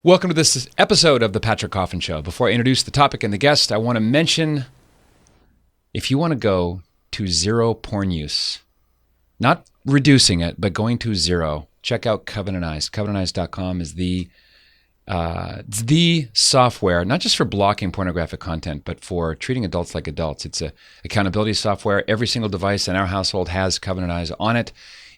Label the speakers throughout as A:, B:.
A: Welcome to this episode of The Patrick Coffin Show. Before I introduce the topic and the guest, I want to mention, if you want to go to zero porn use, not reducing it, but going to zero, check out Covenantized. Covenantized.com is it's the software, not just for blocking pornographic content, but for treating adults like adults. It's a accountability software. Every single device in our household has Covenantized on it.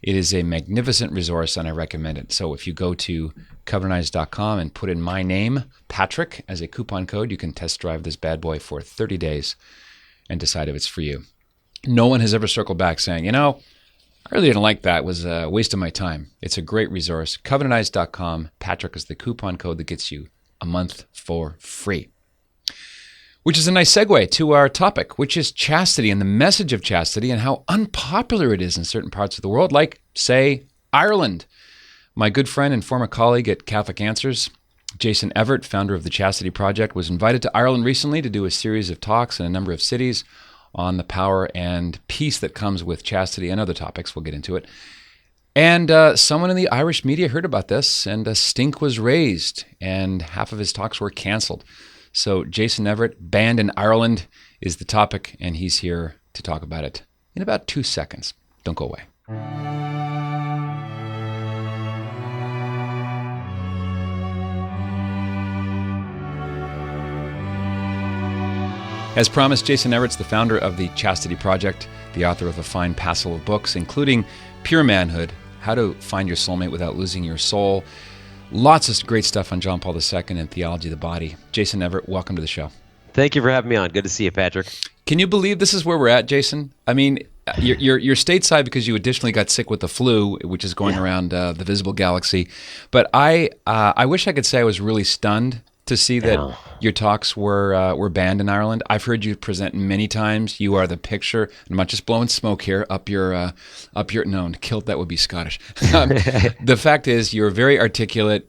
A: It is a magnificent resource, and I recommend it. So if you go to Covenantized.com and put in my name, Patrick, as a coupon code, you can test drive this bad boy for 30 days and decide if it's for you. No one has ever circled back saying, I really didn't like that. It was a waste of my time. It's a great resource. Covenantized.com. Patrick is the coupon code that gets you a month for free. Which is a nice segue to our topic, which is chastity and the message of chastity and how unpopular it is in certain parts of the world, like, say, Ireland. My good friend and former colleague at Catholic Answers, Jason Evert, founder of the Chastity Project, was invited to Ireland recently to do a series of talks in a number of cities on the power and peace that comes with chastity and other topics. We'll get into it. And someone in the Irish media heard about this, and a stink was raised, and half of his talks were canceled. So Jason Evert, banned in Ireland, is the topic, and he's here to talk about it in about 2 seconds. Don't go away. As promised, Jason Evert's the founder of the Chastity Project, the author of a fine passel of books, including Pure Manhood, How to Find Your Soulmate Without Losing Your Soul. Lots of great stuff on John Paul II and theology of the body. Jason Evert, welcome to the show.
B: Thank you for having me on. Good to see you, Patrick.
A: Can you believe this is where we're at, Jason? I mean, you're stateside because you additionally got sick with the flu, which is going around the visible galaxy. But I wish I could say I was really stunned to see that your talks were banned in Ireland. I've heard you present many times. You are the picture. I'm not just blowing smoke here up your no, kilt, that would be Scottish. The fact is, you're very articulate.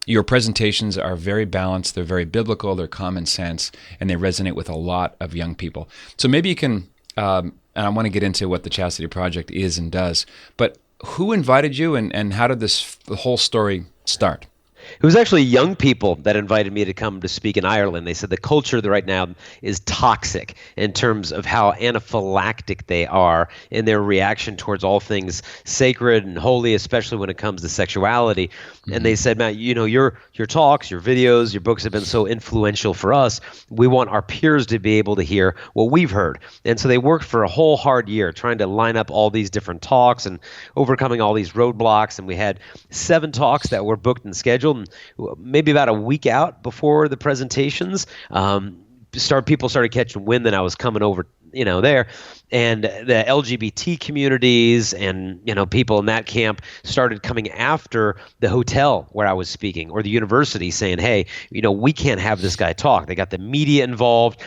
A: Your presentations are very balanced. They're very biblical. They're common sense, and they resonate with a lot of young people. So maybe you can. And I want to get into what the Chastity Project is and does. But who invited you, and how did the whole story start?
B: It was actually young people that invited me to come to speak in Ireland. They said the culture right now is toxic in terms of how anaphylactic they are in their reaction towards all things sacred and holy, especially when it comes to sexuality. Mm-hmm. And they said, Matt, your talks, your videos, your books have been so influential for us. We want our peers to be able to hear what we've heard. And so they worked for a whole hard year trying to line up all these different talks and overcoming all these roadblocks. And we had 7 talks that were booked and scheduled. And maybe about a week out before the presentations, people started catching wind that I was coming over, there, and the LGBT communities and people in that camp started coming after the hotel where I was speaking or the university, saying, "Hey, we can't have this guy talk." They got the media involved.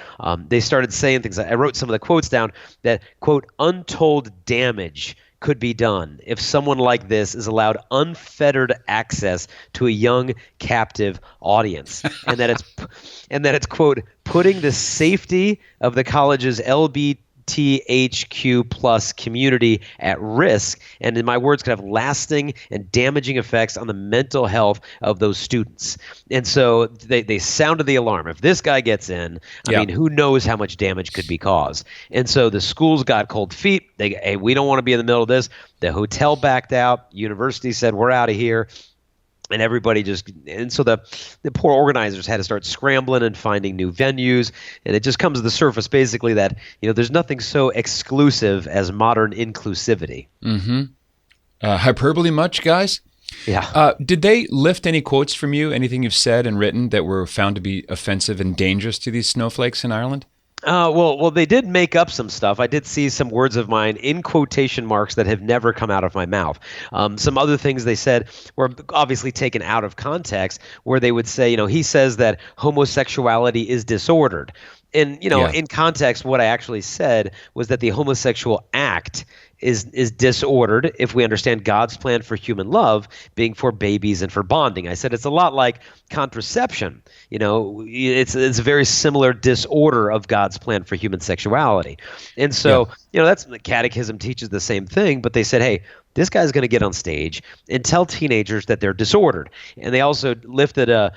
B: They started saying things. I wrote some of the quotes down that, quote, "untold damage could be done if someone like this is allowed unfettered access to a young captive audience," and that it's quote, "putting the safety of the college's LGBTQ plus community at risk, and in my words, could have lasting and damaging effects on the mental health of those students." And so they sounded the alarm. If this guy gets in, I mean, who knows how much damage could be caused? And so the schools got cold feet. Hey, we don't want to be in the middle of this. The hotel backed out. University said, "We're out of here." And everybody so the poor organizers had to start scrambling and finding new venues. And it just comes to the surface basically that, there's nothing so exclusive as modern inclusivity.
A: Mm-hmm. Hyperbole much, guys?
B: Yeah.
A: Did they lift any quotes from you, anything you've said and written that were found to be offensive and dangerous to these snowflakes in Ireland?
B: Well, they did make up some stuff. I did see some words of mine in quotation marks that have never come out of my mouth. Some other things they said were obviously taken out of context, where they would say, he says that homosexuality is disordered. And, in context, what I actually said was that the homosexual act is disordered if we understand God's plan for human love being for babies and for bonding. I said it's a lot like contraception. It's a very similar disorder of God's plan for human sexuality. And so, that's the catechism teaches the same thing, but they said, hey, this guy's going to get on stage and tell teenagers that they're disordered. And they also lifted a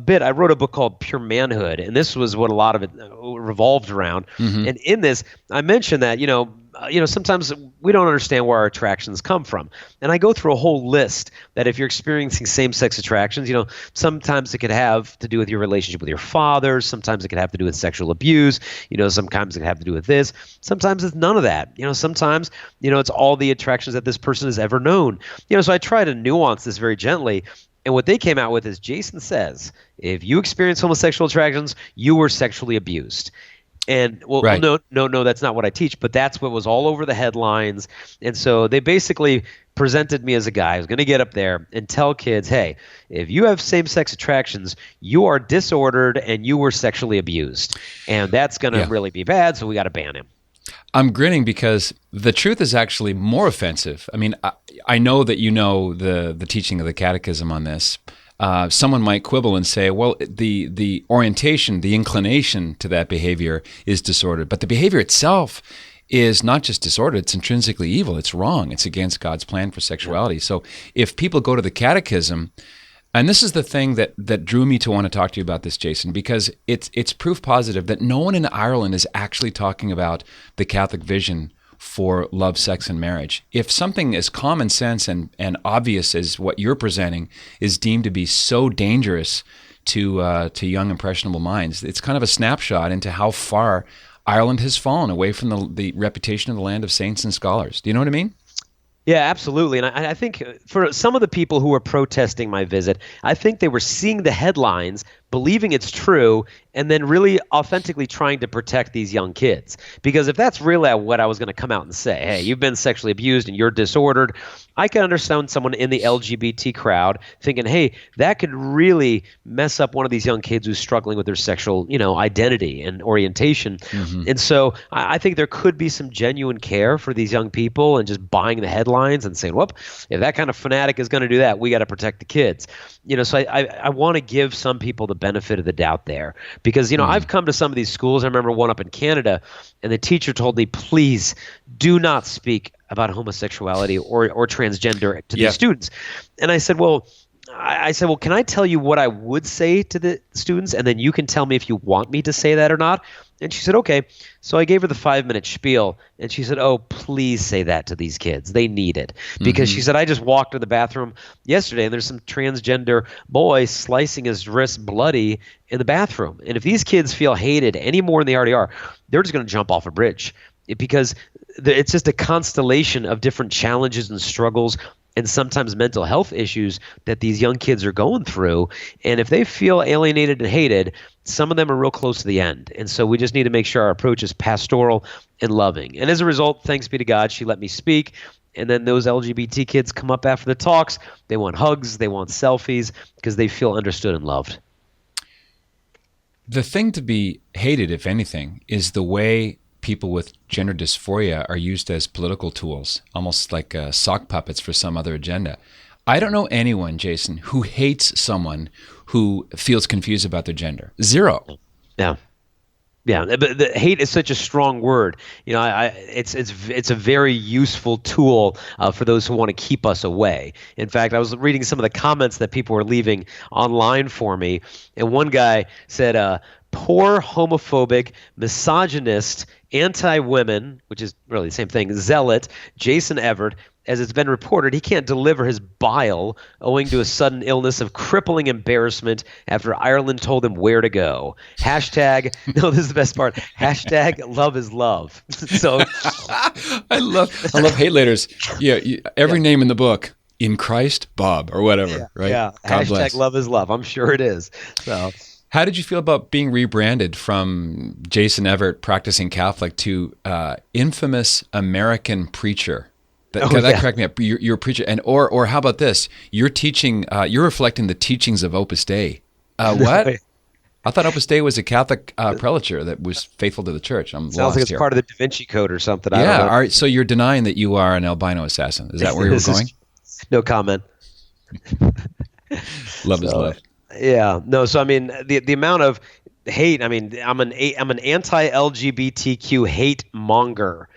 B: bit. I wrote a book called Pure Manhood, and this was what a lot of it revolved around. And in this, I mentioned that, sometimes we don't understand where our attractions come from. And I go through a whole list that if you're experiencing same-sex attractions, sometimes it could have to do with your relationship with your father. Sometimes it could have to do with sexual abuse. Sometimes it could have to do with this. Sometimes it's none of that. Sometimes, it's all the attractions that this person has ever known. So I try to nuance this very gently. And what they came out with is Jason says, if you experience homosexual attractions, you were sexually abused. And
A: Right.
B: no, that's not what I teach, but that's what was all over the headlines. And so they basically presented me as a guy who's going to get up there and tell kids, hey, if you have same-sex attractions, you are disordered and you were sexually abused. And that's going to really be bad, so we got to ban him.
A: I'm grinning because the truth is actually more offensive. I mean, I know that you know the teaching of the catechism on this. Someone might quibble and say, well, the orientation, the inclination to that behavior is disordered. But the behavior itself is not just disordered, it's intrinsically evil. It's wrong. It's against God's plan for sexuality. So if people go to the catechism, and this is the thing that drew me to want to talk to you about this, Jason, because it's proof positive that no one in Ireland is actually talking about the Catholic vision for love, sex, and marriage. If something as common sense and obvious as what you're presenting is deemed to be so dangerous to young, impressionable minds, it's kind of a snapshot into how far Ireland has fallen away from the reputation of the land of saints and scholars. Do you know what I mean?
B: Yeah, absolutely. And I think for some of the people who were protesting my visit, I think they were seeing the headlines, believing it's true, and then really authentically trying to protect these young kids. Because if that's really what I was going to come out and say, hey, you've been sexually abused and you're disordered, I can understand someone in the LGBT crowd thinking, hey, that could really mess up one of these young kids who's struggling with their sexual, identity and orientation. And so I think there could be some genuine care for these young people and just buying the headlines and saying, whoop, if that kind of fanatic is going to do that, we got to protect the kids. So I want to give some people the benefit of the doubt there. Because, I've come to some of these schools. I remember one up in Canada, and the teacher told me, please do not speak about homosexuality or transgender to these students. And I said, well, can I tell you what I would say to the students, and then you can tell me if you want me to say that or not? And she said, okay. So I gave her the 5-minute spiel, and she said, oh, please say that to these kids. They need it. Because she said, I just walked to the bathroom yesterday, and there's some transgender boy slicing his wrist bloody in the bathroom. And if these kids feel hated any more than they already are, they're just going to jump off a bridge. Because it's just a constellation of different challenges and struggles and sometimes mental health issues that these young kids are going through. And if they feel alienated and hated, some of them are real close to the end. And so we just need to make sure our approach is pastoral and loving. And as a result, thanks be to God, she let me speak. And then those LGBT kids come up after the talks. They want hugs. They want selfies because they feel understood and loved.
A: The thing to be hated, if anything, is the way people with gender dysphoria are used as political tools, almost like sock puppets for some other agenda. I don't know anyone, Jason, who hates someone who feels confused about their gender. Zero.
B: Yeah. Yeah, but the hate is such a strong word. It's a very useful tool for those who want to keep us away. In fact, I was reading some of the comments that people were leaving online for me, and one guy said, poor homophobic, misogynist, anti-women, which is really the same thing, zealot, Jason Evert, as it's been reported, he can't deliver his bile owing to a sudden illness of crippling embarrassment after Ireland told him where to go. Hashtag, no, this is the best part, hashtag love is love. So
A: I love hate letters. Yeah, every name in the book, in Christ, Bob, or whatever, right?
B: Yeah,
A: God
B: hashtag
A: bless.
B: love is love. I'm sure it is. So.
A: How did you feel about being rebranded from Jason Evert, practicing Catholic, to infamous American preacher? That cracked me up. You're a preacher, or how about this? You're teaching. You're reflecting the teachings of Opus Dei. What? I thought Opus Dei was a Catholic prelature that was faithful to the church.
B: Sounds like it's part of the Da Vinci Code or something.
A: Yeah.
B: I don't know.
A: All right. So you're denying that you are an albino assassin. Is that where you were going?
B: No comment.
A: Love is love.
B: Yeah. No. So I mean, the amount of hate. I mean, I'm an anti-LGBTQ hate monger.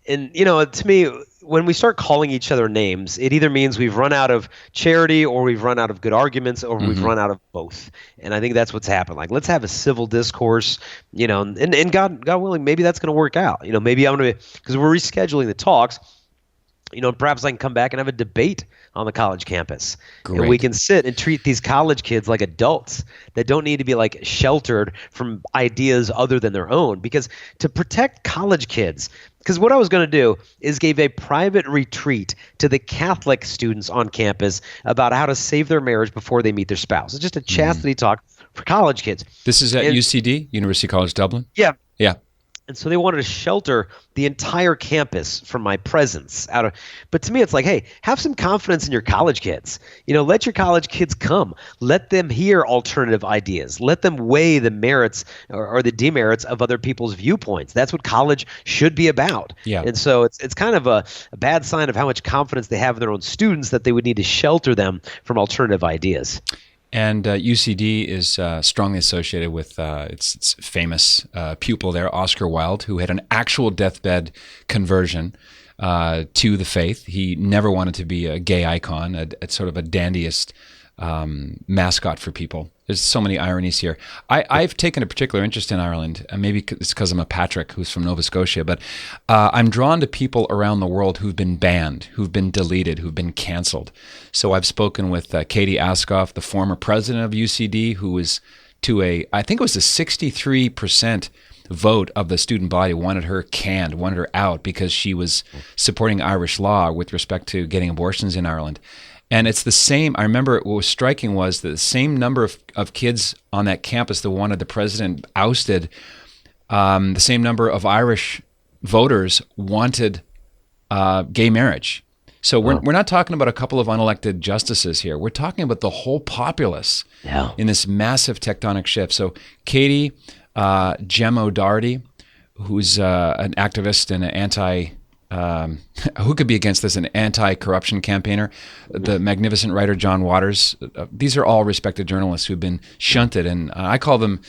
B: And, to me, when we start calling each other names, it either means we've run out of charity or we've run out of good arguments or we've run out of both. And I think that's what's happened. Like, let's have a civil discourse, and God willing, maybe that's going to work out. Maybe I'm going to, because we're rescheduling the talks, perhaps I can come back and have a debate on the college campus.
A: Great.
B: And we can sit and treat these college kids like adults that don't need to be like sheltered from ideas other than their own. Because to protect college kids, because what I was going to do is give a private retreat to the Catholic students on campus about how to save their marriage before they meet their spouse. It's just a chastity talk for college kids.
A: This is at UCD, University College Dublin?
B: Yeah.
A: Yeah.
B: And so they wanted to shelter the entire campus from my presence. But to me, it's like, hey, have some confidence in your college kids. Let your college kids come. Let them hear alternative ideas. Let them weigh the merits or the demerits of other people's viewpoints. That's what college should be about.
A: Yeah.
B: And so it's kind of a bad sign of how much confidence they have in their own students that they would need to shelter them from alternative ideas.
A: And UCD is strongly associated with its famous pupil there, Oscar Wilde, who had an actual deathbed conversion to the faith. He never wanted to be a gay icon, a sort of a dandiest mascot for people. There's so many ironies here. I've taken a particular interest in Ireland. Maybe it's because I'm a Patrick who's from Nova Scotia, but I'm drawn to people around the world who've been banned, who've been deleted, who've been canceled. So I've spoken with Katie Askoff, the former president of UCD, who was I think it was a 63% vote of the student body wanted her canned, wanted her out because she was supporting Irish law with respect to getting abortions in Ireland. And it's the same. I remember what was striking was that the same number of kids on that campus that wanted the president ousted, the same number of Irish voters wanted gay marriage. So we're not talking about a couple of unelected justices here. We're talking about the whole populace in this massive tectonic shift. So Katie, Jem O'Doherty, who's an activist and an who could be against this? An anti-corruption campaigner, the magnificent writer John Waters. These are all respected journalists who've been shunted, and I call them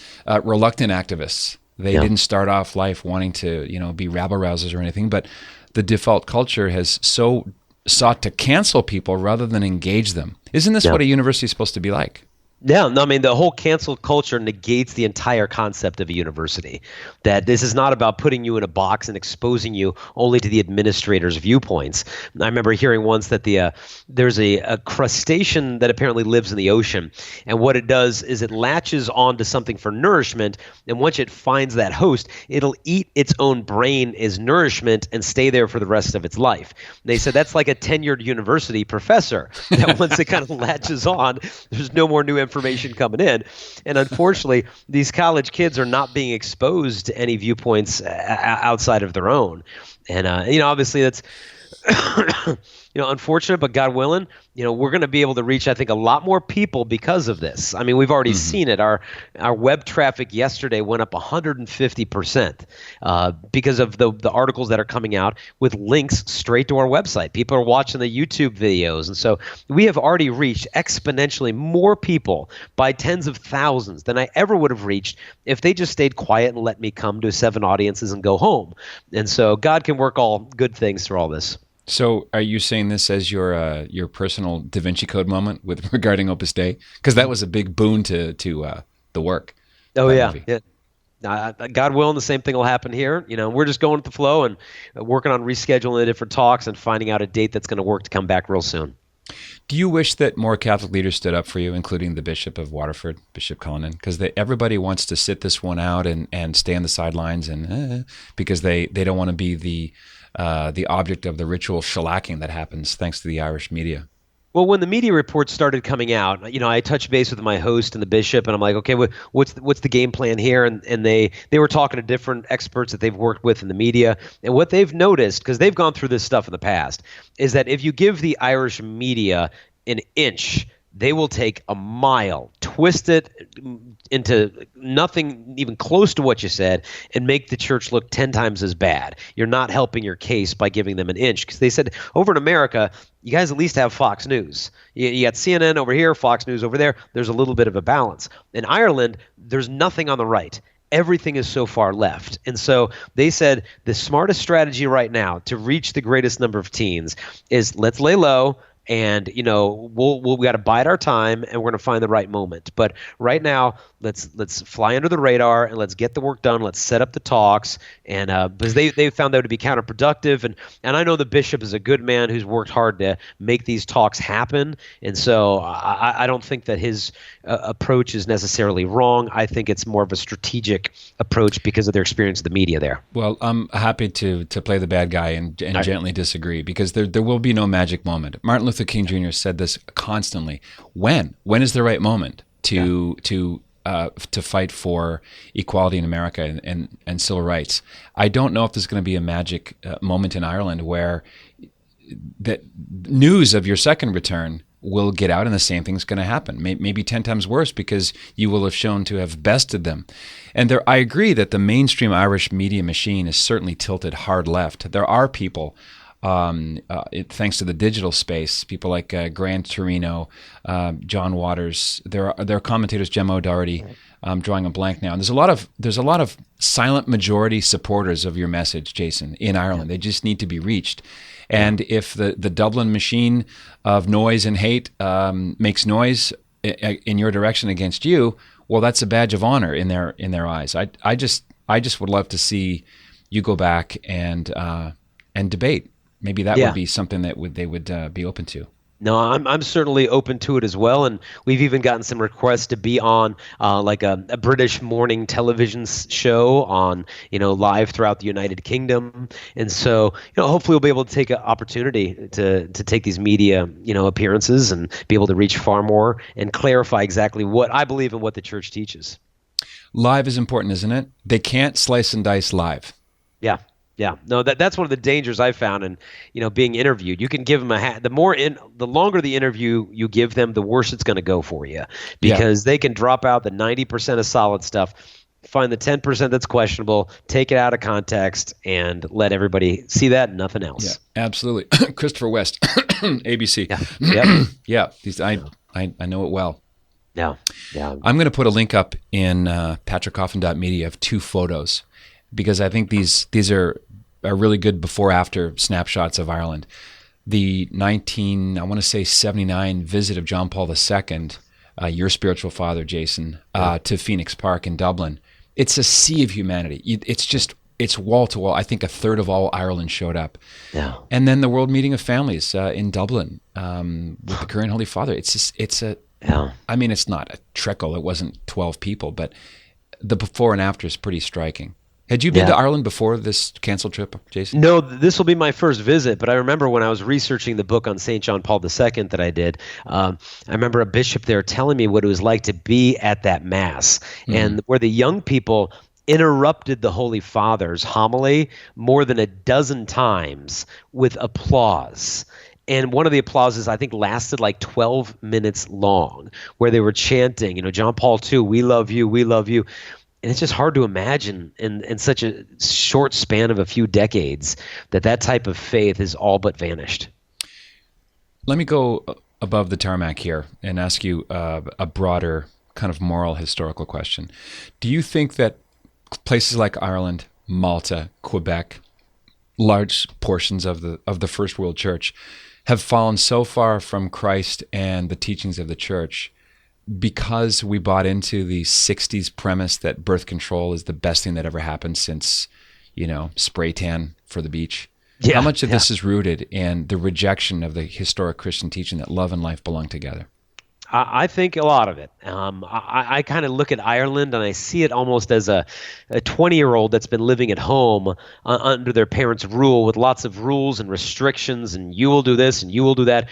A: reluctant activists. They didn't start off life wanting to, be rabble-rousers or anything, but the default culture has so sought to cancel people rather than engage them. Isn't this what a university is supposed to be like?
B: Yeah, no, I mean, the whole cancel culture negates the entire concept of a university. That this is not about putting you in a box and exposing you only to the administrator's viewpoints. I remember hearing once that there's a crustacean that apparently lives in the ocean, and what it does is it latches onto something for nourishment, and once it finds that host, it'll eat its own brain as nourishment and stay there for the rest of its life. And they said that's like a tenured university professor, that once it kind of latches on, there's no more new information coming in. And unfortunately, these college kids are not being exposed to any viewpoints outside of their own. And, obviously that's, unfortunate, but God willing, we're going to be able to reach, I think, a lot more people because of this. I mean, we've already seen it. Our web traffic yesterday went up 150% because of the articles that are coming out with links straight to our website. People are watching the YouTube videos. And so we have already reached exponentially more people by tens of thousands than I ever would have reached if they just stayed quiet and let me come to 7 audiences and go home. And so God can work all good things through all this.
A: So are you saying this as your personal Da Vinci Code moment with regarding Opus Dei? Because that was a big boon to the work.
B: Oh, yeah. God willing, the same thing will happen here. We're just going with the flow and working on rescheduling the different talks and finding out a date that's going to work to come back real soon.
A: Do you wish that more Catholic leaders stood up for you, including the Bishop of Waterford, Bishop Cullinan? Because everybody wants to sit this one out and stay on the sidelines because they don't want to be the object of the ritual shellacking that happens thanks to the Irish media.
B: Well, when the media reports started coming out, I touched base with my host and the bishop, and I'm like, okay, what's the game plan here? And they were talking to different experts that they've worked with in the media, and what they've noticed, because they've gone through this stuff in the past, is that if you give the Irish media an inch, they will take a mile, twist it into nothing even close to what you said, and make the church look 10 times as bad. You're not helping your case by giving them an inch. Because they said, over in America, you guys at least have Fox News. You got CNN over here, Fox News over there. There's a little bit of a balance. In Ireland, there's nothing on the right. everything is so far left. And so they said the smartest strategy right now to reach the greatest number of teens is let's lay low. And we got to bide our time, and we're going to find the right moment. But right now, let's fly under the radar and let's get the work done. Let's set up the talks, and because they found that to be counterproductive. And I know the bishop is a good man who's worked hard to make these talks happen. And so I don't think that his approach is necessarily wrong. I think it's more of a strategic approach because of their experience with the media there.
A: Well, I'm happy to play the bad guy and gently disagree, because there will be no magic moment. Martin Luther King Jr. said this constantly. When is the right moment to fight for equality in America and civil rights? I don't know if there's going to be a magic moment in Ireland where the news of your second return will get out and the same thing's going to happen, maybe 10 times worse, because you will have shown to have bested them. And I agree that the mainstream Irish media machine is certainly tilted hard left. There are people, thanks to the digital space, people like Grant Torino, John Waters. There are commentators, Gemma O'Doherty. I'm drawing a blank now. And there's a lot of silent majority supporters of your message, Jason, in Ireland. They just need to be reached. And if the Dublin machine of noise and hate makes noise in your direction against you, well, that's a badge of honor in their eyes. I just would love to see you go back and debate. Maybe that would be something that they would be open to.
B: No, I'm certainly open to it as well, and we've even gotten some requests to be on like a British morning television show on live throughout the United Kingdom, and so hopefully we'll be able to take an opportunity to take these media appearances and be able to reach far more and clarify exactly what I believe and what the church teaches.
A: Live is important, isn't it? They can't slice and dice live.
B: Yeah. Yeah, no, that's one of the dangers I found in, being interviewed. You can give them the longer the interview you give them, the worse it's going to go for you, because they can drop out the 90% of solid stuff, find the 10% that's questionable, take it out of context, and let everybody see that and nothing else.
A: Yeah, absolutely. Christopher West, ABC.
B: Yeah.
A: I know it well.
B: Yeah.
A: I'm going to put a link up in patrickcoffin.media of 2 photos, because I think these are really good before-after snapshots of Ireland. The 79 visit of John Paul II, your spiritual father, Jason, to Phoenix Park in Dublin. It's a sea of humanity. It's wall-to-wall. I think a third of all Ireland showed up.
B: Yeah.
A: And then the World Meeting of Families in Dublin with the Korean Holy Father. I mean, it's not a trickle. It wasn't 12 people, but the before and after is pretty striking. Had you been to Ireland before this canceled trip, Jason?
B: No, this will be my first visit, but I remember when I was researching the book on St. John Paul II that I did, I remember a bishop there telling me what it was like to be at that Mass, and where the young people interrupted the Holy Father's homily more than a dozen times with applause. And one of the applauses, I think, lasted like 12 minutes long, where they were chanting, John Paul II, we love you, we love you. And it's just hard to imagine in such a short span of a few decades that type of faith is all but vanished.
A: Let me go above the tarmac here and ask you a broader kind of moral historical question. Do you think that places like Ireland, Malta, Quebec, large portions of the First World Church have fallen so far from Christ and the teachings of the church because we bought into the 60s premise that birth control is the best thing that ever happened since, spray tan for the beach? How much of this is rooted in the rejection of the historic Christian teaching that love and life belong together?
B: I think a lot of it. I kind of look at Ireland and I see it almost as a 20-year-old that's been living at home under their parents' rule with lots of rules and restrictions, and you will do this and you will do that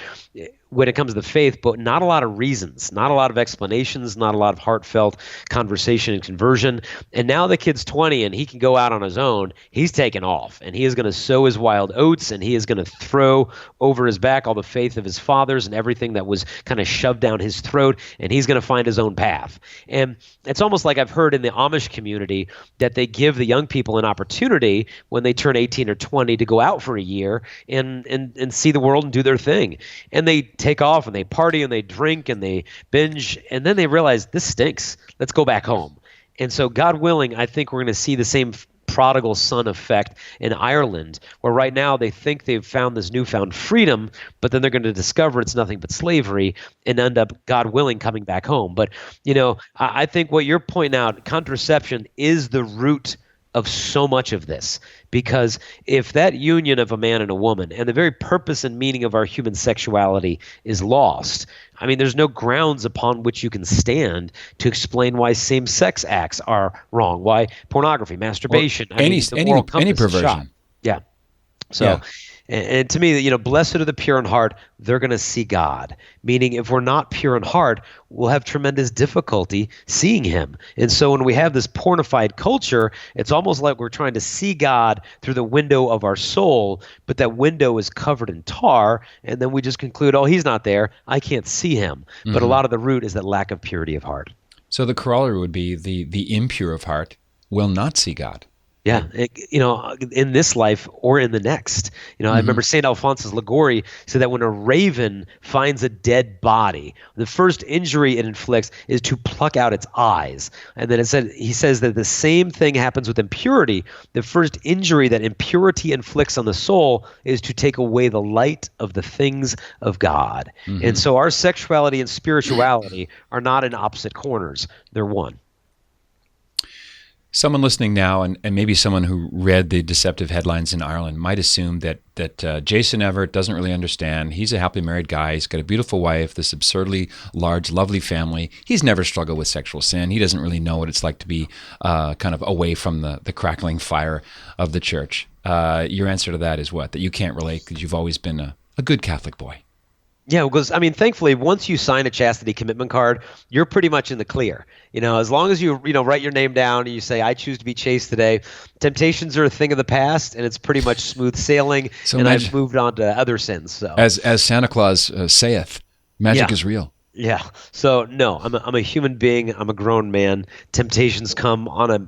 B: when it comes to the faith, but not a lot of reasons, not a lot of explanations, not a lot of heartfelt conversation and conversion. And now the kid's 20 and he can go out on his own. He's taken off and he is going to sow his wild oats and he is going to throw over his back all the faith of his fathers and everything that was kind of shoved down his throat, and he's going to find his own path. And it's almost like I've heard in the Amish community that they give the young people an opportunity when they turn 18 or 20 to go out for a year and see the world and do their thing. And they take off and they party and they drink and they binge, and then they realize this stinks. Let's go back home. And so, God willing, I think we're going to see the same prodigal son effect in Ireland, where right now they think they've found this newfound freedom, but then they're going to discover it's nothing but slavery and end up, God willing, coming back home. But, I think what you're pointing out, contraception is the root of so much of this, because if that union of a man and a woman and the very purpose and meaning of our human sexuality is lost, I mean, there's no grounds upon which you can stand to explain why same-sex acts are wrong, why pornography, masturbation,
A: any perversion.
B: Yeah. So,
A: Yeah.
B: and to me, blessed are the pure in heart, they're going to see God. Meaning, if we're not pure in heart, we'll have tremendous difficulty seeing him. And so when we have this pornified culture, it's almost like we're trying to see God through the window of our soul, but that window is covered in tar, and then we just conclude, oh, he's not there, I can't see him. But a lot of the root is that lack of purity of heart.
A: So the corollary would be the impure of heart will not see God.
B: Yeah, in this life or in the next. I remember St. Alphonsus Liguori said that when a raven finds a dead body, the first injury it inflicts is to pluck out its eyes. And then he says that the same thing happens with impurity. The first injury that impurity inflicts on the soul is to take away the light of the things of God. And so our sexuality and spirituality are not in opposite corners. They're one.
A: Someone listening now, and maybe someone who read the deceptive headlines in Ireland, might assume that Jason Evert doesn't really understand. He's a happily married guy. He's got a beautiful wife, this absurdly large, lovely family. He's never struggled with sexual sin. He doesn't really know what it's like to be kind of away from the crackling fire of the church. Your answer to that is what? That you can't relate because you've always been a good Catholic boy.
B: Yeah, because thankfully, once you sign a chastity commitment card, you're pretty much in the clear. As long as you write your name down and you say, "I choose to be chaste today," temptations are a thing of the past, and it's pretty much smooth sailing. And I've moved on to other sins. So,
A: as Santa Claus saith, magic is real.
B: Yeah. So no, I'm a human being. I'm a grown man. Temptations come on a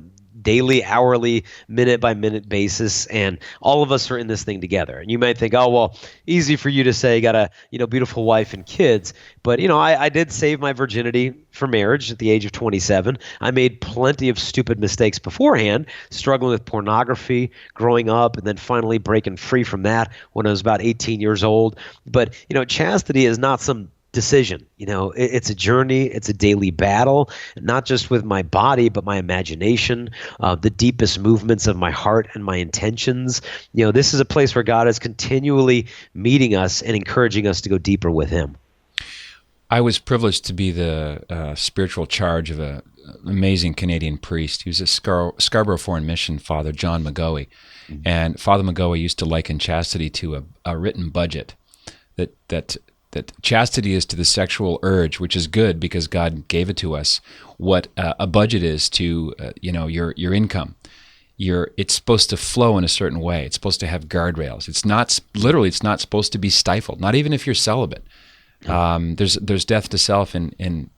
B: daily, hourly, minute-by-minute basis, and all of us are in this thing together. And you might think, oh, well, easy for you to say, got a beautiful wife and kids. But, I did save my virginity for marriage at the age of 27. I made plenty of stupid mistakes beforehand, struggling with pornography, growing up, and then finally breaking free from that when I was about 18 years old. But, chastity is not some decision. It's a journey. It's a daily battle, not just with my body, but my imagination, the deepest movements of my heart and my intentions. This is a place where God is continually meeting us and encouraging us to go deeper with him.
A: I was privileged to be the spiritual charge of an amazing Canadian priest. He was a Scarborough Foreign Mission Father, John McGoey. And Father McGoey used to liken chastity to a written budget that chastity is to the sexual urge, which is good because God gave it to us, what a budget is to your income. It's supposed to flow in a certain way. It's supposed to have guardrails. It's not supposed to be stifled, not even if you're celibate. There's death to self in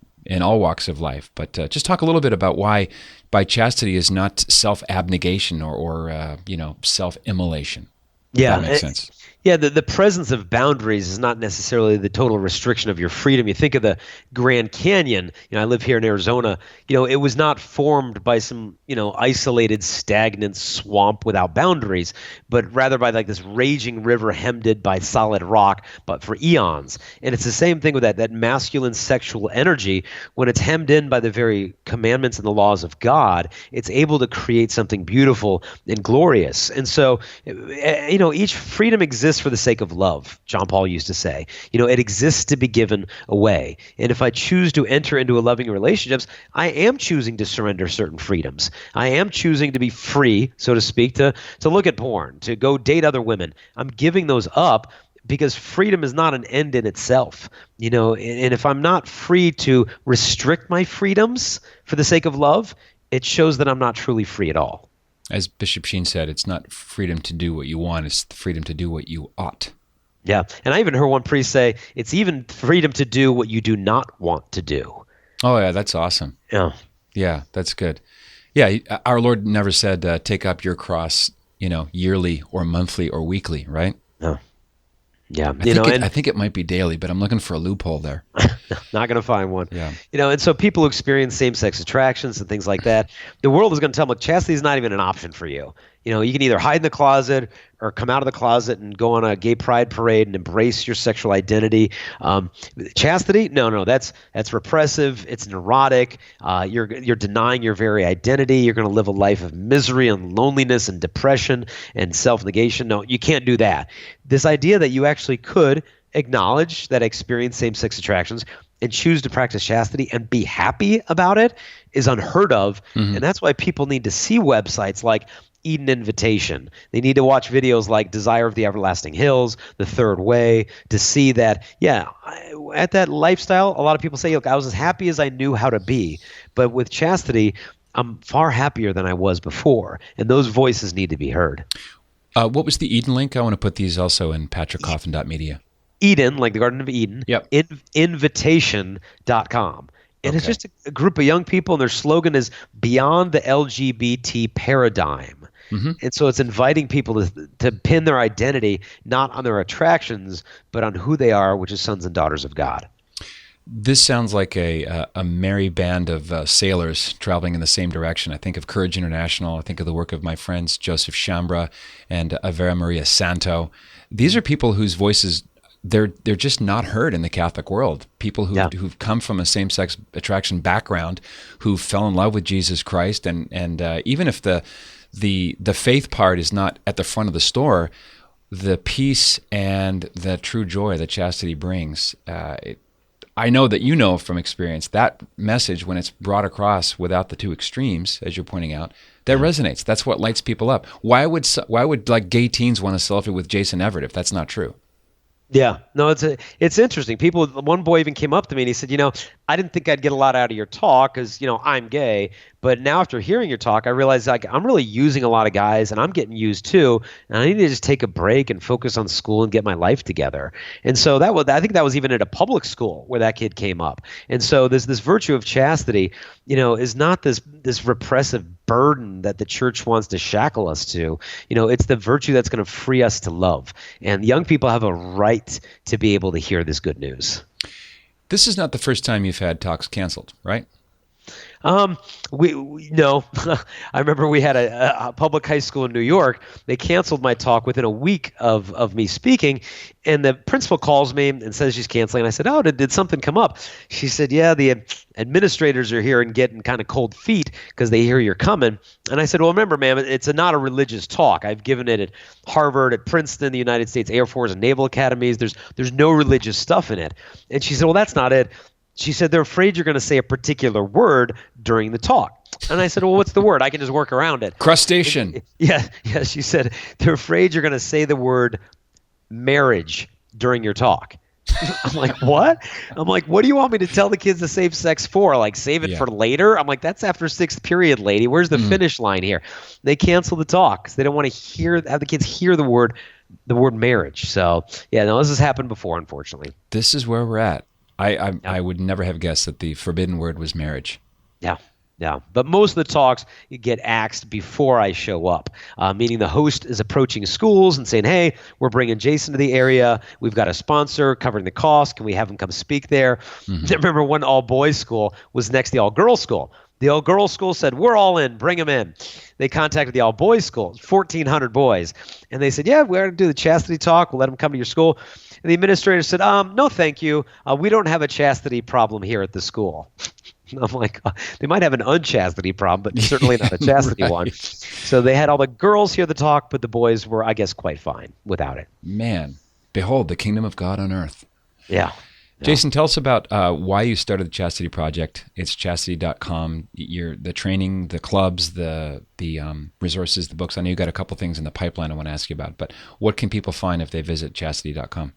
A: all walks of life. But just talk a little bit about why by chastity is not self-abnegation or self-immolation.
B: Yeah,
A: that makes sense.
B: Yeah, the presence of boundaries is not necessarily the total restriction of your freedom. You think of the Grand Canyon. I live here in Arizona. It was not formed by some, isolated, stagnant swamp without boundaries, but rather by like this raging river hemmed in by solid rock, but for eons. And it's the same thing with that masculine sexual energy. When it's hemmed in by the very commandments and the laws of God, it's able to create something beautiful and glorious. And so, each freedom exists for the sake of love, John Paul used to say. It exists to be given away. And if I choose to enter into a loving relationships, I am choosing to surrender certain freedoms. I am choosing to be free, so to speak, to look at porn, to go date other women. I'm giving those up because freedom is not an end in itself. And if I'm not free to restrict my freedoms for the sake of love, it shows that I'm not truly free at all.
A: As Bishop Sheen said, it's not freedom to do what you want, it's the freedom to do what you ought.
B: Yeah, and I even heard one priest say, it's even freedom to do what you do not want to do.
A: Oh, yeah, that's awesome.
B: Yeah.
A: Yeah, that's good. Yeah, our Lord never said, take up your cross, yearly or monthly or weekly, right?
B: No. Yeah,
A: I think it might be daily, but I'm looking for a loophole there.
B: not going to find one.
A: Yeah.
B: And so people who experience same-sex attractions and things like that, the world is going to tell them, look, chastity is not even an option for you. You can either hide in the closet or come out of the closet and go on a gay pride parade and embrace your sexual identity. Chastity? No, that's repressive. It's neurotic. You're denying your very identity. You're going to live a life of misery and loneliness and depression and self-negation. No, you can't do that. This idea that you actually could acknowledge that I experience same-sex attractions and choose to practice chastity and be happy about it is unheard of. Mm-hmm. And that's why people need to see websites like Eden Invitation. They need to watch videos like Desire of the Everlasting Hills, The Third Way, to see that, at that lifestyle, a lot of people say, look, I was as happy as I knew how to be. But with chastity, I'm far happier than I was before. And those voices need to be heard.
A: What was the Eden link? I want to put these also in patrickcoffin.media.
B: Eden, like the Garden of Eden,
A: yep.
B: Invitation.com. And It's just a group of young people, and their slogan is Beyond the LGBT Paradigm. Mm-hmm. And so it's inviting people to pin their identity not on their attractions, but on who they are, which is sons and daughters of God.
A: This sounds like a merry band of sailors traveling in the same direction. I think of Courage International. I think of the work of my friends Joseph Chambra and Vera Maria Santo. These are people whose voices they're just not heard in the Catholic world. People who've come from a same-sex attraction background, who fell in love with Jesus Christ, and even if the faith part is not at the front of the store, the peace and the true joy that chastity brings. I know that from experience that message, when it's brought across without the two extremes, as you're pointing out, that resonates. That's what lights people up. Why would like gay teens want to selfie with Jason Evert if that's not true?
B: Yeah, no, it's interesting. One boy even came up to me and he said, I didn't think I'd get a lot out of your talk because, I'm gay. But now after hearing your talk, I realized I'm really using a lot of guys and I'm getting used too. And I need to just take a break and focus on school and get my life together. And so I think that was even at a public school where that kid came up. And so this virtue of chastity, is not this repressive burden that the church wants to shackle us to. It's the virtue that's going to free us to love. And young people have a right to be able to hear this good news.
A: This is not the first time you've had talks canceled, right?
B: No. I remember we had a public high school in New York. They canceled my talk within a week of me speaking, and the principal calls me and says she's canceling. I said, "Oh, did something come up?" She said, "Yeah, the administrators are here and getting kind of cold feet because they hear you're coming." And I said, "Well, remember, ma'am, it's not a religious talk. I've given it at Harvard, at Princeton, the United States Air Force and Naval Academies. There's no religious stuff in it." And she said, "Well, that's not it." She said, "They're afraid you're going to say a particular word during the talk." And I said, "Well, what's the word? I can just work around it."
A: Crustacean.
B: Yeah. She said, "They're afraid you're going to say the word marriage during your talk." I'm like, "What?" I'm like, "What do you want me to tell the kids to save sex for? Like, save it for later?" I'm like, "That's after sixth period, lady. Where's the finish line here?" They cancel the talk because they don't want to have the kids hear the word marriage. So, this has happened before, unfortunately.
A: This is where we're at. I would never have guessed that the forbidden word was marriage.
B: Yeah. But most of the talks get axed before I show up, meaning the host is approaching schools and saying, "Hey, we're bringing Jason to the area. We've got a sponsor covering the cost. Can we have him come speak there?" Mm-hmm. I remember one all-boys school was next to the all-girls school. The all-girls school said, "We're all in. Bring them in." They contacted the all-boys school, 1,400 boys. And they said, "Yeah, we're going to do the chastity talk. We'll let them come to your school." And the administrator said, "No, thank you. We don't have a chastity problem here at the school." I'm like, they might have an unchastity problem, but certainly not a chastity one. So they had all the girls hear the talk, but the boys were, I guess, quite fine without it.
A: Man, behold, the kingdom of God on earth.
B: Yeah.
A: Jason, tell us about why you started the Chastity Project. It's chastity.com. The training, the clubs, the resources, the books. I know you got a couple things in the pipeline I want to ask you about, but what can people find if they visit chastity.com?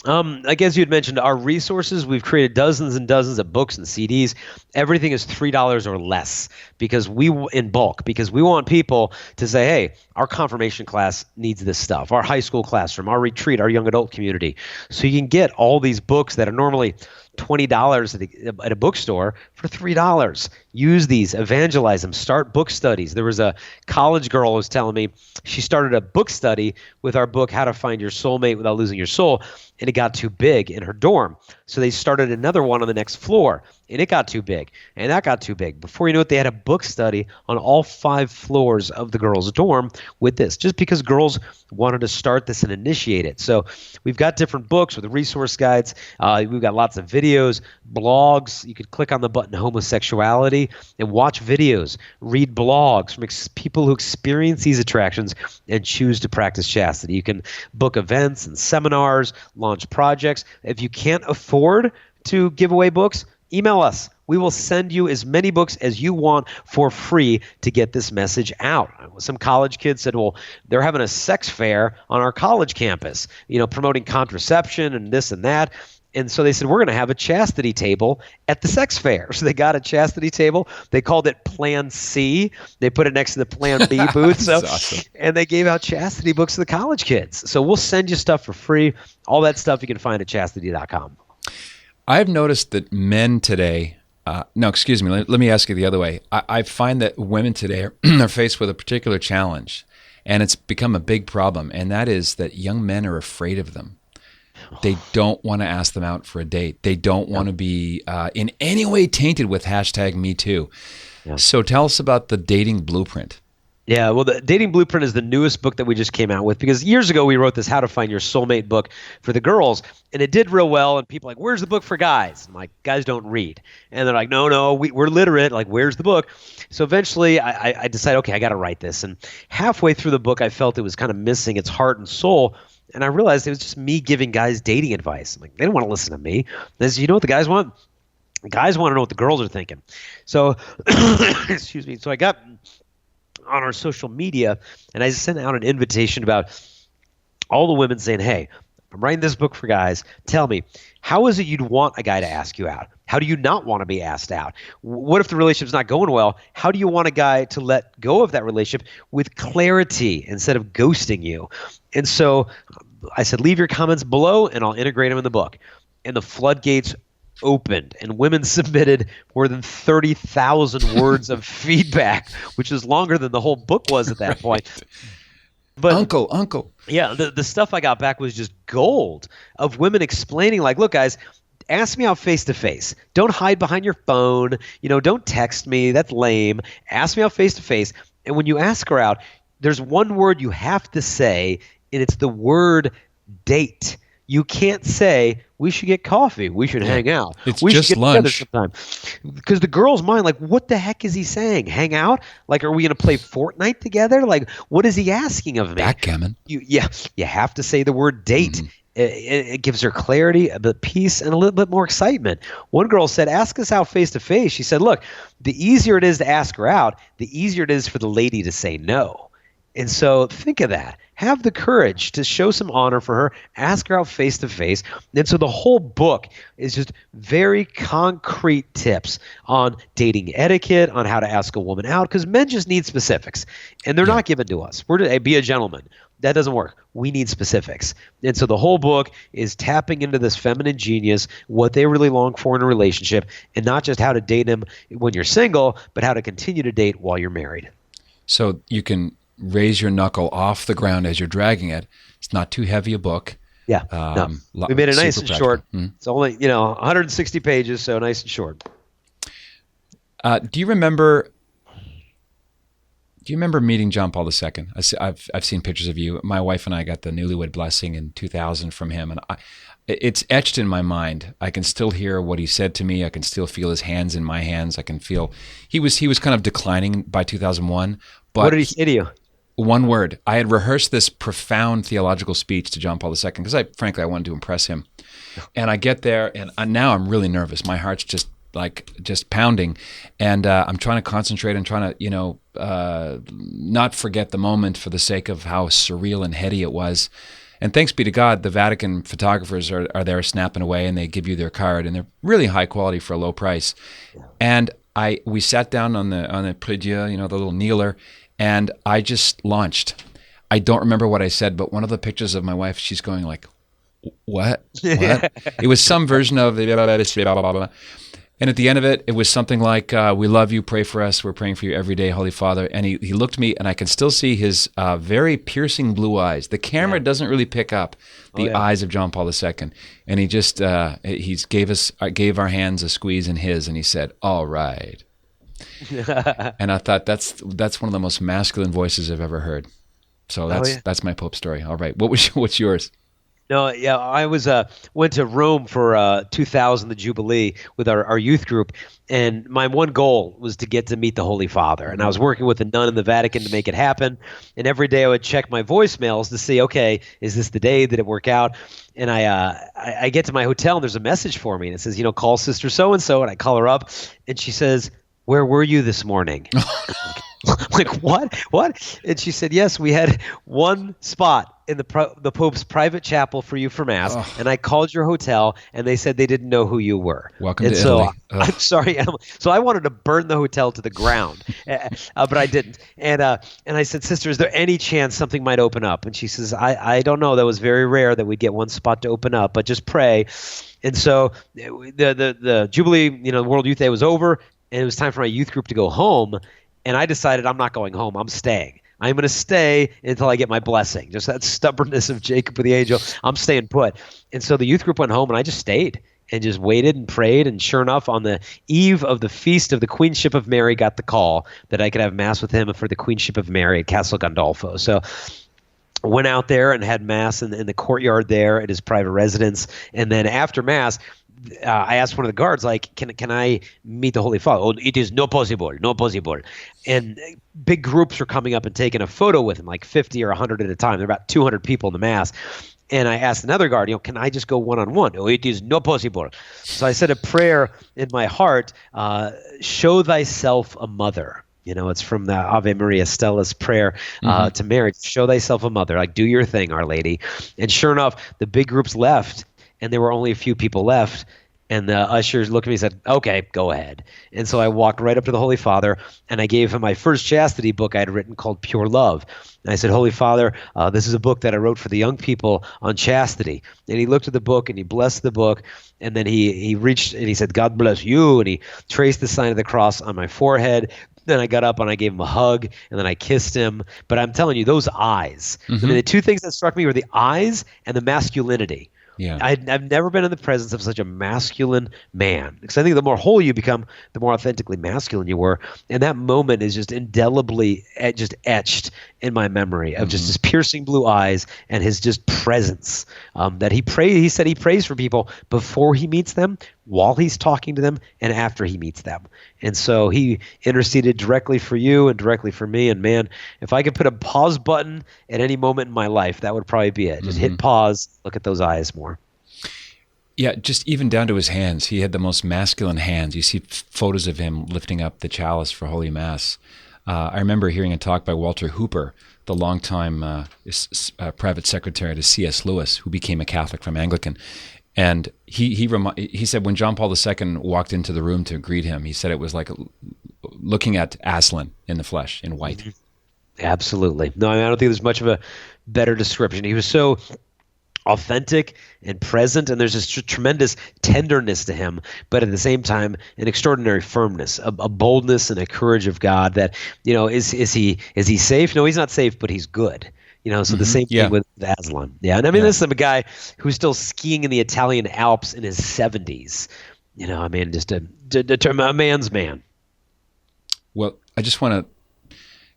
B: I guess you had mentioned our resources. We've created dozens and dozens of books and CDs. Everything is $3 or less in bulk, because we want people to say, "Hey, our confirmation class needs this stuff, our high school classroom, our retreat, our young adult community." So you can get all these books that are normally $20 at a bookstore for $3. Use these, evangelize them, start book studies. There was a college girl who was telling me she started a book study with our book, How to Find Your Soulmate Without Losing Your Soul, and it got too big in her dorm. So they started another one on the next floor, and it got too big, and that got too big. Before you know it, they had a book study on all 5 floors of the girls' dorm with this, just because girls wanted to start this and initiate it. So we've got different books with resource guides. We've got lots of videos, blogs. You could click on the button homosexuality and watch videos, read blogs from people who experience these attractions and choose to practice chastity. You can book events and seminars, launch projects. If you can't afford to give away books, email us. We will send you as many books as you want for free to get this message out. Some college kids said, well, they're having a sex fair on our college campus, promoting contraception and this and that. And so they said, we're going to have a chastity table at the sex fair. So they got a chastity table. They called it Plan C. They put it next to the Plan B booth. So, awesome. And they gave out chastity books to the college kids. So we'll send you stuff for free. All that stuff you can find at chastity.com.
A: I've noticed that men today, let me ask you the other way. I find that women today are faced with a particular challenge, and it's become a big problem, and that is that young men are afraid of them. They don't want to ask them out for a date. They don't want to be in any way tainted with #MeToo. Yeah. So tell us about the dating blueprint.
B: Yeah, well, the Dating Blueprint is the newest book that we just came out with, because years ago we wrote this How to Find Your Soulmate book for the girls, and it did real well, and people are like, where's the book for guys? I'm like, guys don't read. And they're like, no, we're literate. Like, where's the book? So eventually I decided, okay, I got to write this. And halfway through the book, I felt it was kind of missing its heart and soul. And I realized it was just me giving guys dating advice. I'm like, they don't want to listen to me. They said, you know what the guys want? Guys want to know what the girls are thinking. So, excuse me. So I got on our social media, and I sent out an invitation about all the women saying, hey, I'm writing this book for guys. Tell me, how is it you'd want a guy to ask you out? How do you not want to be asked out? What if the relationship's not going well? How do you want a guy to let go of that relationship with clarity instead of ghosting you? And so I said, leave your comments below and I'll integrate them in the book. And the floodgates opened, and women submitted more than 30,000 words of feedback, which is longer than the whole book was at that point. But
A: Uncle.
B: Yeah, the stuff I got back was just gold of women explaining, like, look, guys, ask me out face to face. Don't hide behind your phone. Don't text me. That's lame. Ask me out face to face. And when you ask her out, there's one word you have to say, and it's the word date. You can't say, we should get coffee. We should hang out.
A: We
B: just
A: should get lunch
B: sometime. Because the girl's mind, like, what the heck is he saying? Hang out? Like, are we going to play Fortnite together? Like, what is he asking of me?
A: Backgammon.
B: You have to say the word date. Mm-hmm. It gives her clarity, a bit peace, and a little bit more excitement. One girl said, ask us out face to face. She said, look, the easier it is to ask her out, the easier it is for the lady to say no. And so think of that. Have the courage to show some honor for her. Ask her out face to face. And so the whole book is just very concrete tips on dating etiquette, on how to ask a woman out, because men just need specifics, and they're not given to us. We're to be a gentleman. That doesn't work. We need specifics. And so the whole book is tapping into this feminine genius, what they really long for in a relationship, and not just how to date them when you're single, but how to continue to date while you're married.
A: So you can raise your knuckle off the ground as you're dragging it. It's not too heavy a book.
B: Yeah. No. We made it nice and short. Mm-hmm. It's only 160 pages, so nice and short.
A: Do you remember meeting John Paul II? I've seen pictures of you. My wife and I got the newlywed blessing in 2000 from him, and it's etched in my mind. I can still hear what he said to me. I can still feel his hands in my hands. I can feel he was kind of declining by 2001. But
B: what did he say to you?
A: One word. I had rehearsed this profound theological speech to John Paul II because I wanted to impress him. And I get there, and now I'm really nervous. My heart's just pounding, and I'm trying to concentrate and trying to not forget the moment for the sake of how surreal and heady it was. And thanks be to God, the Vatican photographers are there snapping away, and they give you their card, and they're really high quality for a low price. And we sat down on the prie-dieu, the little kneeler, and I just launched. I don't remember what I said, but one of the pictures of my wife, she's going like, what? It was some version of the blah, blah, blah, blah. And at the end of it, it was something like, we love you, pray for us, we're praying for you every day, Holy Father. And he looked at me, and I can still see his very piercing blue eyes. The camera doesn't really pick up the eyes of John Paul II. And he just, gave our hands a squeeze in his, and he said, all right. And I thought, that's one of the most masculine voices I've ever heard. So that's my Pope story. All right, what's yours?
B: No, yeah, I went to Rome for 2000, the Jubilee, with our youth group, and my one goal was to get to meet the Holy Father. And I was working with a nun in the Vatican to make it happen. And every day I would check my voicemails to see, okay, is this the day? Did it work out? And I get to my hotel, and there's a message for me, and it says, call Sister So-and-so, and I call her up, and she says, where were you this morning? I'm like, what? And she said, yes, we had one spot in the Pope's private chapel for you for Mass, and I called your hotel, and they said they didn't know who you were.
A: Welcome to Italy.
B: I'm sorry. So I wanted to burn the hotel to the ground, but I didn't. And I said, Sister, is there any chance something might open up? And she says, I don't know. That was very rare that we'd get one spot to open up, but just pray. And so the Jubilee, World Youth Day was over, and it was time for my youth group to go home. And I decided I'm not going home. I'm staying. I'm going to stay until I get my blessing. Just that stubbornness of Jacob with the angel. I'm staying put. And so the youth group went home, and I just stayed and just waited and prayed. And sure enough, on the eve of the feast of the Queenship of Mary, got the call that I could have Mass with him for the Queenship of Mary at Castle Gandolfo. So went out there and had Mass in the courtyard there at his private residence. And then after Mass, I asked one of the guards, like, can I meet the Holy Father? Oh, it is no possible. And big groups were coming up and taking a photo with him, like 50 or 100 at a time. There were about 200 people in the Mass. And I asked another guard, can I just go one-on-one? Oh, it is no possible. So I said a prayer in my heart, show thyself a mother. It's from the Ave Maria Stella's prayer to Mary. Show thyself a mother. Like, do your thing, Our Lady. And sure enough, the big groups left, and there were only a few people left. And the ushers looked at me and said, okay, go ahead. And so I walked right up to the Holy Father, and I gave him my first chastity book I had written called Pure Love. And I said, Holy Father, this is a book that I wrote for the young people on chastity. And he looked at the book, and he blessed the book. And then he reached, and he said, God bless you. And he traced the sign of the cross on my forehead. Then I got up and I gave him a hug, and then I kissed him. But I'm telling you, those eyes, I mean, the two things that struck me were the eyes and the masculinity.
A: Yeah.
B: I've never been in the presence of such a masculine man, because I think the more whole you become, the more authentically masculine you were. And that moment is just indelibly just etched in my memory of just his piercing blue eyes and his just presence. That he said he prays for people before he meets them, while he's talking to them, and after he meets them. And so he interceded directly for you and directly for me. And man, if I could put a pause button at any moment in my life, that would probably be it. Just hit pause, look at those eyes more.
A: Yeah, just even down to his hands. He had the most masculine hands. You see photos of him lifting up the chalice for Holy Mass. I remember hearing a talk by Walter Hooper, the longtime private secretary to C.S. Lewis, who became a Catholic from Anglican. And he said when John Paul II walked into the room to greet him, he said it was like looking at Aslan in the flesh, in white.
B: Absolutely. No, I don't think there's much of a better description. He was so authentic and present, and there's this tremendous tenderness to him, but at the same time, an extraordinary firmness, a boldness and a courage of God that, is he safe? No, he's not safe, but he's good. So the same thing with Aslan. Yeah. And I mean, this is a guy who's still skiing in the Italian Alps in his 70s. Just a man's man.
A: Well, I just want to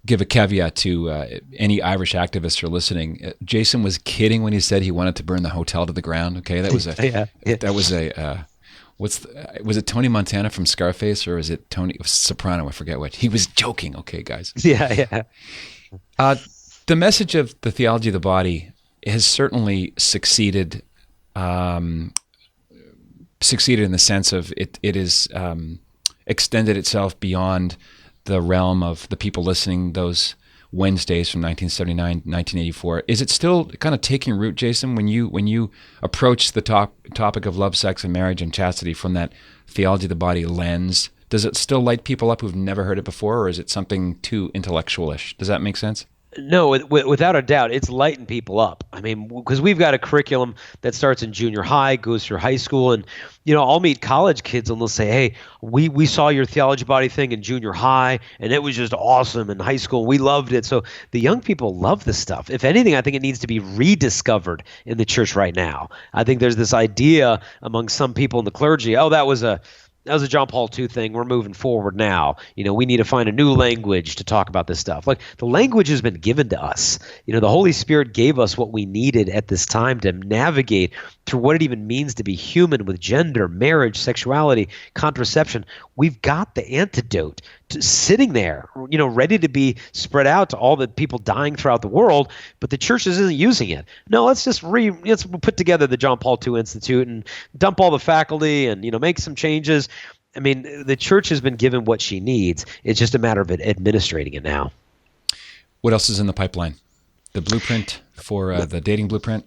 A: give a caveat to any Irish activists who are listening. Jason was kidding when he said he wanted to burn the hotel to the ground. Okay. That was was it Tony Montana from Scarface, or is it Tony Soprano? I forget what. He was joking. Okay, guys.
B: Yeah.
A: The message of the theology of the body has certainly succeeded. Succeeded in the sense of it is extended itself beyond the realm of the people listening those Wednesdays from 1979, 1984. Is it still kind of taking root, Jason, when you approach the topic of love, sex, and marriage and chastity from that theology of the body lens? Does it still light people up who've never heard it before, or is it something too intellectualish? Does that make sense?
B: No, without a doubt, it's lighting people up. I mean, because we've got a curriculum that starts in junior high, goes through high school, and I'll meet college kids and they'll say, "Hey, we saw your theology body thing in junior high, and it was just awesome in high school. We loved it." So the young people love this stuff. If anything, I think it needs to be rediscovered in the church right now. I think there's this idea among some people in the clergy, "Oh, that was a John Paul II thing. We're moving forward now. We need to find a new language to talk about this stuff." Like, the language has been given to us. The Holy Spirit gave us what we needed at this time to navigate through what it even means to be human with gender, marriage, sexuality, contraception. We've got the antidote sitting there, ready to be spread out to all the people dying throughout the world, but the church isn't using it. No, let's put together the John Paul II Institute and dump all the faculty and, make some changes. I mean, the church has been given what she needs. It's just a matter of administrating it now.
A: What else is in the pipeline? The blueprint for the dating blueprint?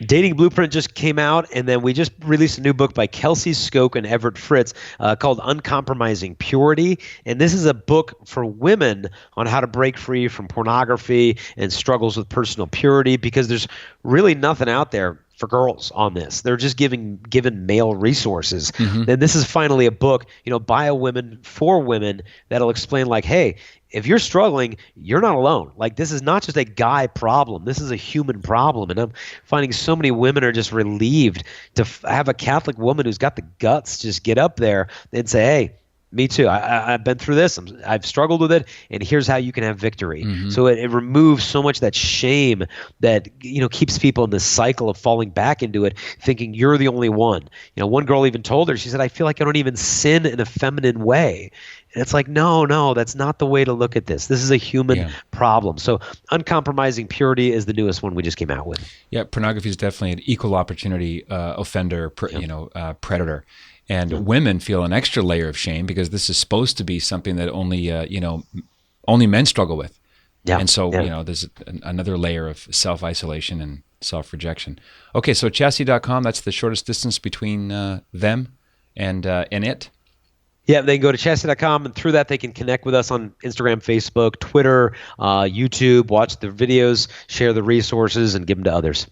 B: Dating Blueprint just came out, and then we just released a new book by Kelsey Skoke and Everett Fritz called Uncompromising Purity. And this is a book for women on how to break free from pornography and struggles with personal purity, because there's really nothing out there for girls on this. They're just given male resources. Mm-hmm. And this is finally a book, by a woman for women that'll explain, like, hey, if you're struggling, you're not alone. Like, this is not just a guy problem. This is a human problem. And I'm finding so many women are just relieved to have a Catholic woman who's got the guts to just get up there and say, hey, me too. I've been through this. I've struggled with it, and here's how you can have victory. Mm-hmm. So it removes so much of that shame that keeps people in this cycle of falling back into it, thinking you're the only one. One girl even told her, she said, "I feel like I don't even sin in a feminine way." And it's like, no, that's not the way to look at this. This is a human problem. So Uncompromising Purity is the newest one we just came out with. Yeah,
A: pornography is definitely an equal opportunity offender, predator. And women feel an extra layer of shame because this is supposed to be something that only men struggle with. Yeah. And so, there's another layer of self-isolation and self-rejection. Okay, so chastity.com, that's the shortest distance between them and it.
B: Yeah, they can go to chastity.com, and through that they can connect with us on Instagram, Facebook, Twitter, YouTube, watch the videos, share the resources, and give them to others.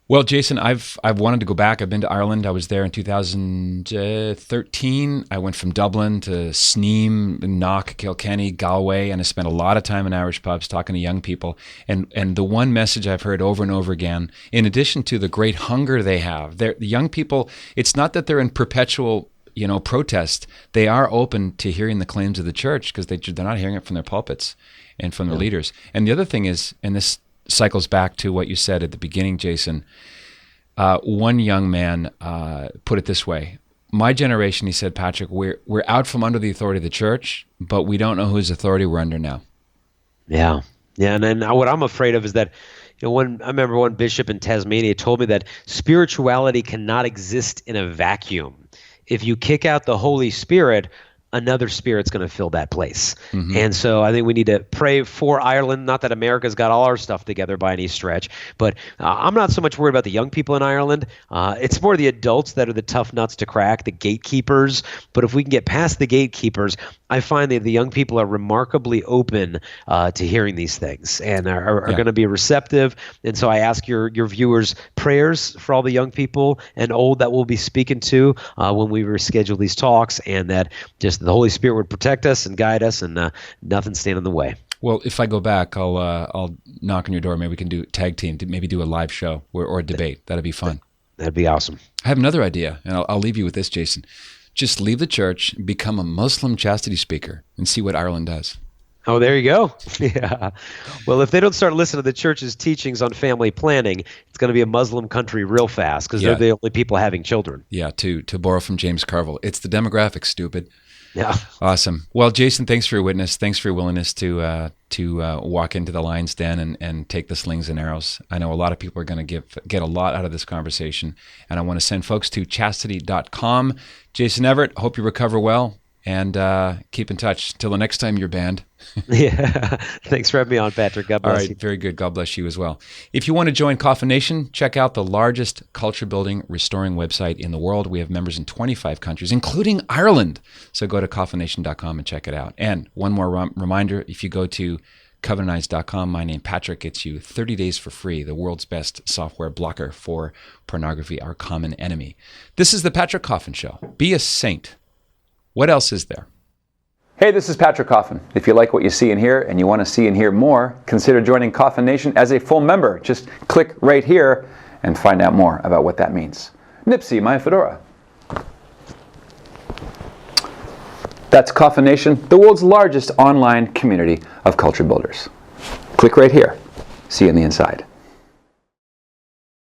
A: Well, Jason, I've wanted to go back. I've been to Ireland. I was there in 2013. I went from Dublin to Sneem, Knock, Kilkenny, Galway, and I spent a lot of time in Irish pubs talking to young people. And the one message I've heard over and over again, in addition to the great hunger they have, the young people, it's not that they're in perpetual protest. They are open to hearing the claims of the church because they're not hearing it from their pulpits and from their leaders. And the other thing is, and this cycles back to what you said at the beginning, Jason. One young man put it this way: "My generation," he said, "Patrick, we're out from under the authority of the church, but we don't know whose authority we're under now."
B: Yeah, and then what I'm afraid of is that, I remember one bishop in Tasmania told me that spirituality cannot exist in a vacuum. If you kick out the Holy Spirit, another spirit's going to fill that place. Mm-hmm. And so I think we need to pray for Ireland. Not that America's got all our stuff together by any stretch, but I'm not so much worried about the young people in Ireland. It's more the adults that are the tough nuts to crack, the gatekeepers. But if we can get past the gatekeepers, I find that the young people are remarkably open to hearing these things and are going to be receptive. And so I ask your viewers prayers for all the young people and old that we'll be speaking to when we reschedule these talks, and that just the Holy Spirit would protect us and guide us, and nothing stand in the way.
A: Well, if I go back, I'll knock on your door. Maybe we can do tag team, maybe do a live show or a debate. That'd be fun.
B: That'd be awesome.
A: I have another idea, and I'll leave you with this, Jason. Just leave the church, become a Muslim chastity speaker, and see what Ireland does.
B: Oh, there you go. Yeah. Well, if they don't start listening to the church's teachings on family planning, it's going to be a Muslim country real fast, because they're the only people having children.
A: Yeah, to borrow from James Carville. It's the demographics, stupid.
B: Yeah.
A: Awesome. Well, Jason, thanks for your witness. Thanks for your willingness to walk into the lion's den and take the slings and arrows. I know a lot of people are going to get a lot out of this conversation, and I want to send folks to chastity.com. Jason Evert, hope you recover well, and keep in touch. Till the next time you're banned.
B: Yeah. Thanks for having me on, Patrick. God bless you.
A: All right. Very good. God bless you as well. If you want to join Coffin Nation, check out the largest culture-building, restoring website in the world. We have members in 25 countries, including Ireland. So go to coffinnation.com and check it out. And one more reminder, if you go to Covenantize.com. My name, Patrick, gets you 30 days for free, the world's best software blocker for pornography, our common enemy. This is the Patrick Coffin Show. Be a saint. What else is there?
C: Hey, this is Patrick Coffin. If you like what you see and hear and you want to see and hear more, consider joining Coffin Nation as a full member. Just click right here and find out more about what that means. Nipsey, my fedora. That's Coffin Nation, the world's largest online community of culture builders. Click right here. See you on the inside.